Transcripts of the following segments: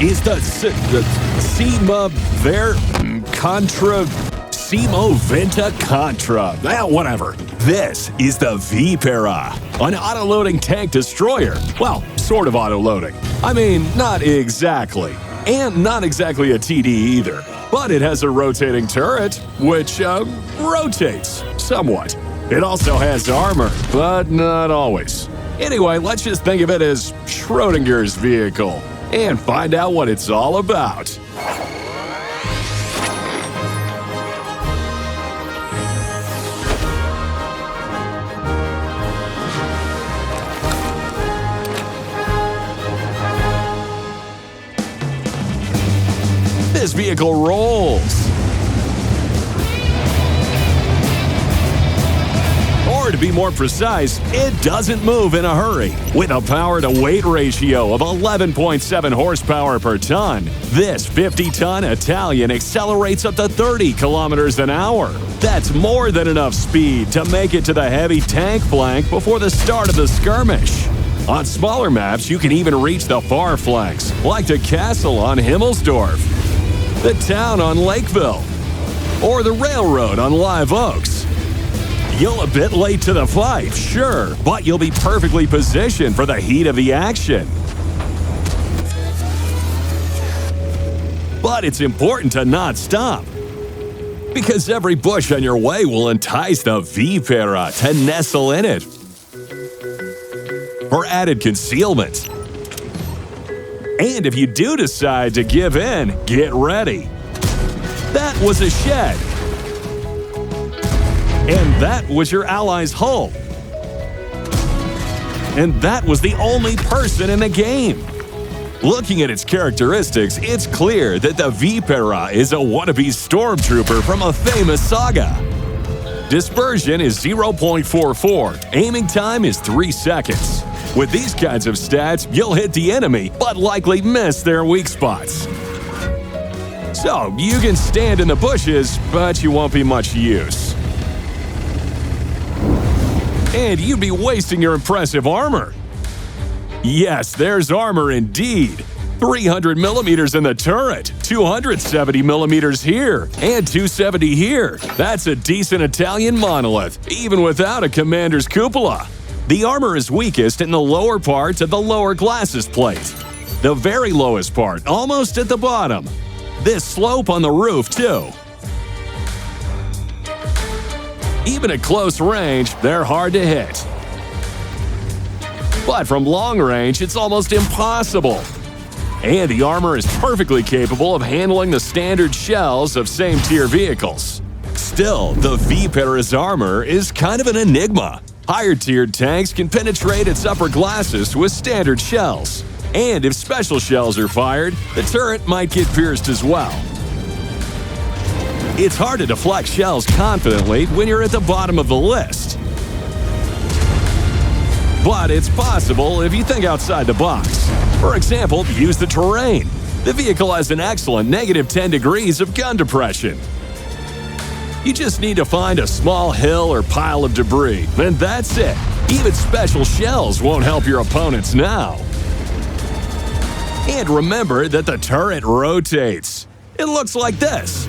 is the Sima Ver Contra Simo Venta Contra. Whatever. This is the Vipera, an auto-loading tank destroyer. Well, sort of auto-loading. I mean, not exactly. And not exactly a TD either. But it has a rotating turret, which rotates somewhat. It also has armor, but not always. Anyway, let's just think of it as Schrodinger's vehicle and find out what it's all about. This vehicle rolls. Or to be more precise, it doesn't move in a hurry. With a power-to-weight ratio of 11.7 horsepower per ton, this 50-ton Italian accelerates up to 30 kilometers an hour. That's more than enough speed to make it to the heavy tank flank before the start of the skirmish. On smaller maps, you can even reach the far flanks, like the castle on Himmelsdorf, the town on Lakeville, or the railroad on Live Oaks. You're a bit late to the fight, sure, but you'll be perfectly positioned for the heat of the action. But it's important to not stop, because every bush on your way will entice the Vipera to nestle in it. For added concealment. And if you do decide to give in, get ready. That was a shed. And that was your ally's hull. And that was the only person in the game. Looking at its characteristics, it's clear that the Vipera is a wannabe stormtrooper from a famous saga. Dispersion is 0.44. Aiming time is 3 seconds. With these kinds of stats, you'll hit the enemy, but likely miss their weak spots. So, you can stand in the bushes, but you won't be much use. And you'd be wasting your impressive armor. Yes, there's armor indeed. 300 millimeters in the turret, 270 millimeters here, and 270 here. That's a decent Italian monolith, even without a commander's cupola. The armor is weakest in the lower parts of the lower glasses plate. The very lowest part, almost at the bottom. This slope on the roof, too. Even at close range, they're hard to hit. But from long range, it's almost impossible. And the armor is perfectly capable of handling the standard shells of same-tier vehicles. Still, the Vipera's armor is kind of an enigma. Higher-tiered tanks can penetrate its upper glasses with standard shells. And if special shells are fired, the turret might get pierced as well. It's hard to deflect shells confidently when you're at the bottom of the list. But it's possible if you think outside the box. For example, use the terrain. The vehicle has an excellent -10 degrees of gun depression. You just need to find a small hill or pile of debris, and that's it. Even special shells won't help your opponents now. And remember that the turret rotates. It looks like this.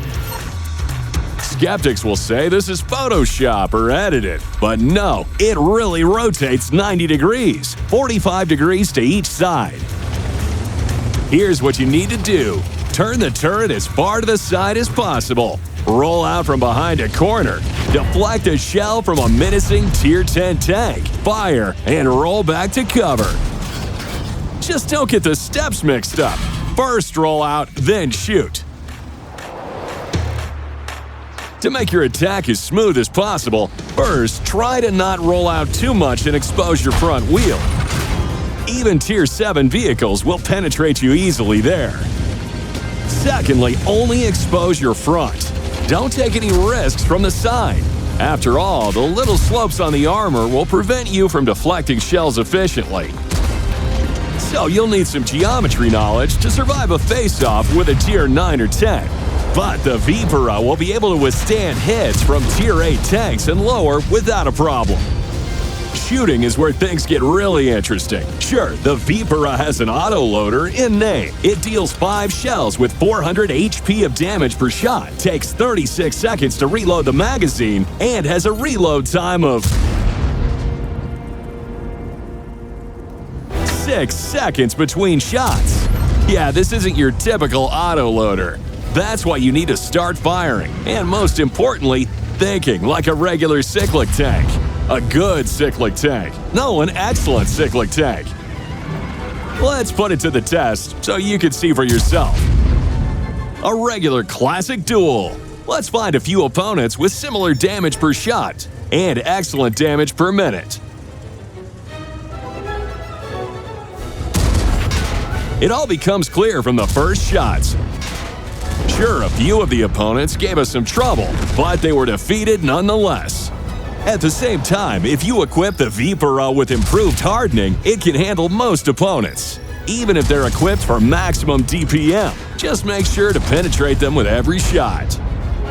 Skeptics will say this is Photoshop or edited, but no, it really rotates 90 degrees, 45 degrees to each side. Here's what you need to do. Turn the turret as far to the side as possible. Roll out from behind a corner. Deflect a shell from a menacing Tier 10 tank. Fire and roll back to cover. Just don't get the steps mixed up. First roll out, then shoot. To make your attack as smooth as possible, first try to not roll out too much and expose your front wheel. Even Tier 7 vehicles will penetrate you easily there. Secondly, only expose your front. Don't take any risks from the side. After all, the little slopes on the armor will prevent you from deflecting shells efficiently. So you'll need some geometry knowledge to survive a face-off with a Tier 9 or 10. But the Vipera will be able to withstand hits from Tier 8 tanks and lower without a problem. shooting is where things get really interesting. Sure, the Vipera has an autoloader in name. It deals 5 shells with 400 HP of damage per shot, takes 36 seconds to reload the magazine, and has a reload time of 6 seconds between shots. Yeah, this isn't your typical autoloader. That's why you need to start firing, and most importantly, thinking like a regular cyclic tank. A good cyclic tank. No, an excellent cyclic tank. Let's put it to the test so you can see for yourself. A regular classic duel. Let's find a few opponents with similar damage per shot and excellent damage per minute. It all becomes clear from the first shots. Sure, a few of the opponents gave us some trouble, but they were defeated nonetheless. At the same time, if you equip the Vipera with improved hardening, it can handle most opponents. Even if they're equipped for maximum DPM, just make sure to penetrate them with every shot.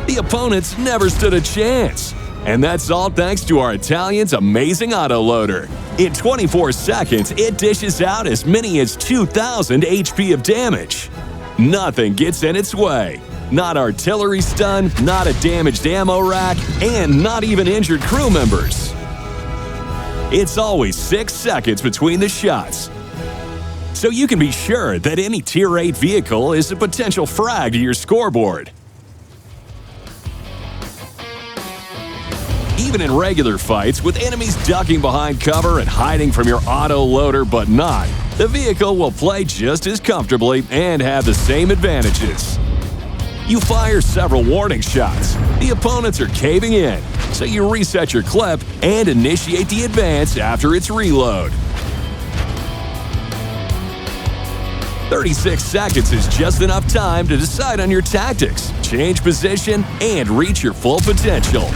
The opponents never stood a chance. And that's all thanks to our Italian's amazing autoloader. In 24 seconds, it dishes out as many as 2,000 HP of damage. Nothing gets in its way. Not artillery stun, not a damaged ammo rack, and not even injured crew members. It's always 6 seconds between the shots. So you can be sure that any Tier 8 vehicle is a potential frag to your scoreboard. Even in regular fights, with enemies ducking behind cover and hiding from your autoloader but not, the vehicle will play just as comfortably and have the same advantages. You fire several warning shots. The opponents are caving in, so you reset your clip and initiate the advance after its reload. 36 seconds is just enough time to decide on your tactics, change position, and reach your full potential.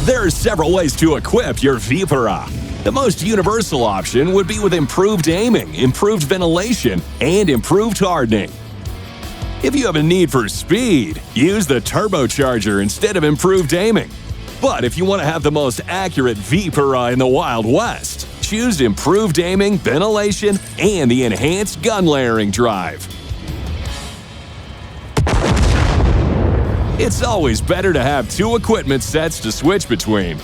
There are several ways to equip your Vipera. The most universal option would be with improved aiming, improved ventilation, and improved hardening. If you have a need for speed, use the turbocharger instead of improved aiming. But if you want to have the most accurate Vipera in the Wild West, choose improved aiming, ventilation, and the enhanced gun layering drive. It's always better to have 2 equipment sets to switch between.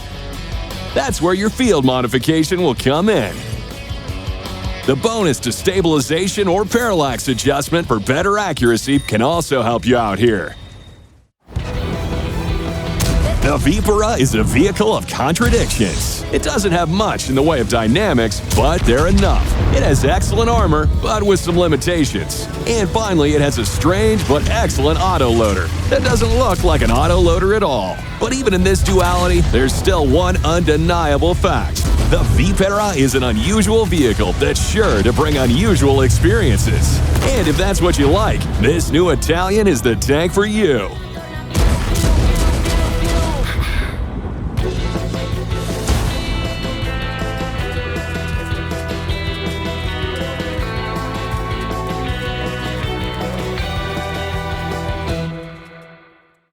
That's where your field modification will come in. The bonus to stabilization or parallax adjustment for better accuracy can also help you out here. The Vipera is a vehicle of contradictions. It doesn't have much in the way of dynamics, but they're enough. It has excellent armor, but with some limitations. And finally, it has a strange but excellent autoloader that doesn't look like an autoloader at all. But even in this duality, there's still one undeniable fact. The Vipera is an unusual vehicle that's sure to bring unusual experiences. And if that's what you like, this new Italian is the tank for you.